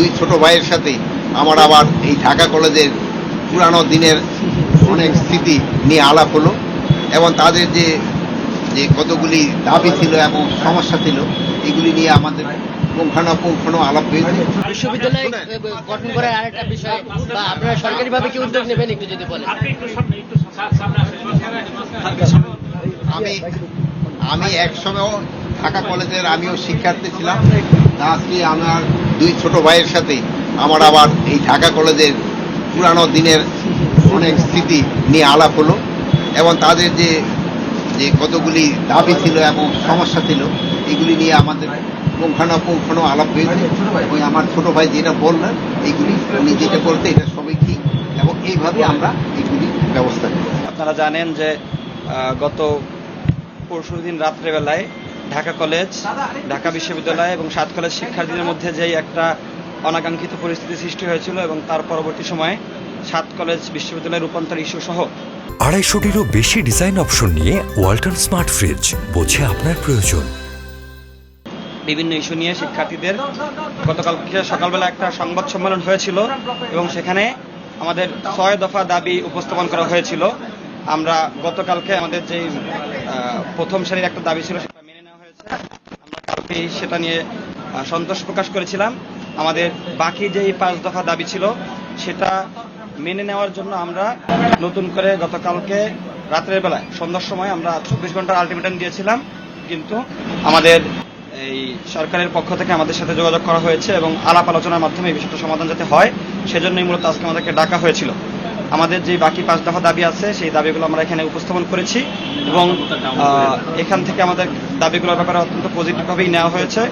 দুই ছোট ভাইয়ের সাথে আমার আবার এই ঢাকা কলেজের পুরানো দিনের অনেক স্মৃতি নিয়ে আলাপ হলো এবং তাদের যে যে কতগুলি দাবি ছিল এবং সমস্যা ছিল এগুলি নিয়ে আমাদের পুঙ্খানুপুঙ্খানু আলাপ হয়েছে। বিশ্ববিদ্যালয় গঠন করার আরেকটা বিষয় বা আপনারা সরকারিভাবে কি উদ্যোগ নেবেন একটু যদি বলেন। আমি আমি একসময় ঢাকা কলেজের আমিও শিক্ষার্থী ছিলাম। আজকে আমার দুই ছোট ভাইয়ের সাথে আমার আবার এই ঢাকা কলেজের পুরানো দিনের অনেক স্মৃতি নিয়ে আলাপ হলো এবং তাদের যে যে কতগুলি দাবি ছিল এবং সমস্যা ছিল এগুলি নিয়ে আমাদের পুঙ্খানুপুঙ্খানু আলাপ হয়েছে। ওই আমার ছোট ভাই যেটা বললেন এইগুলি উনি যেটা বলতে এটা সবই ঠিক এবং এইভাবে আমরা এগুলি ব্যবস্থা করি। আপনারা জানেন যে গত পরশুদিন রাত্রেবেলায় ঢাকা কলেজ, ঢাকা বিশ্ববিদ্যালয় এবং 7 কলেজ শিক্ষার্থীদের মধ্যে যেই একটা অনাকাঙ্ক্ষিত পরিস্থিতি সৃষ্টি হয়েছিল এবং তার পরবর্তী সময়ে 7 কলেজ বিশ্ববিদ্যালয়ের রূপান্তর ইস্যু সহ 250-টিরও বেশি ডিজাইন অপশন নিয়ে ওয়ালটন স্মার্ট ফ্রিজ, বোঝে আপনার প্রয়োজন। বিভিন্ন ইস্যু নিয়ে শিক্ষার্থীদের গতকালকে সকালবেলা একটা সংবাদ সম্মেলন হয়েছিল এবং সেখানে আমাদের 6 দফা দাবি উপস্থাপন করা হয়েছিল। আমরা গতকালকে আমাদের যে প্রথম সারির একটা দাবি ছিল সেটা মেনে নেওয়া হয়েছে। আমরা কালকে সেটা নিয়ে সন্তোষ প্রকাশ করেছিলাম। আমাদের বাকি যেই 5 দফা দাবি ছিল সেটা মেনে নেওয়ার জন্য আমরা নতুন করে গতকালকে রাতের বেলায় সন্ধ্যার সময় আমরা 24 ঘন্টার আলটিমেটাম দিয়েছিলাম, কিন্তু আমাদের এই সরকারের পক্ষ থেকে আমাদের সাথে যোগাযোগ করা হয়েছে এবং আলাপ আলোচনার মাধ্যমে এই বিষয়টা সমাধান যাতে হয় সেজন্যই মূলত আজকে আমাদেরকে ডাকা হয়েছিল। আমাদের যে বাকি 5 দফা দাবি আছে সেই দাবিগুলো আমরা এখানে উপস্থাপন করেছি এবং এখান থেকে আমাদের দাবিগুলোর ব্যাপারে অত্যন্ত পজিটিভভাবেই নেওয়া হয়েছে।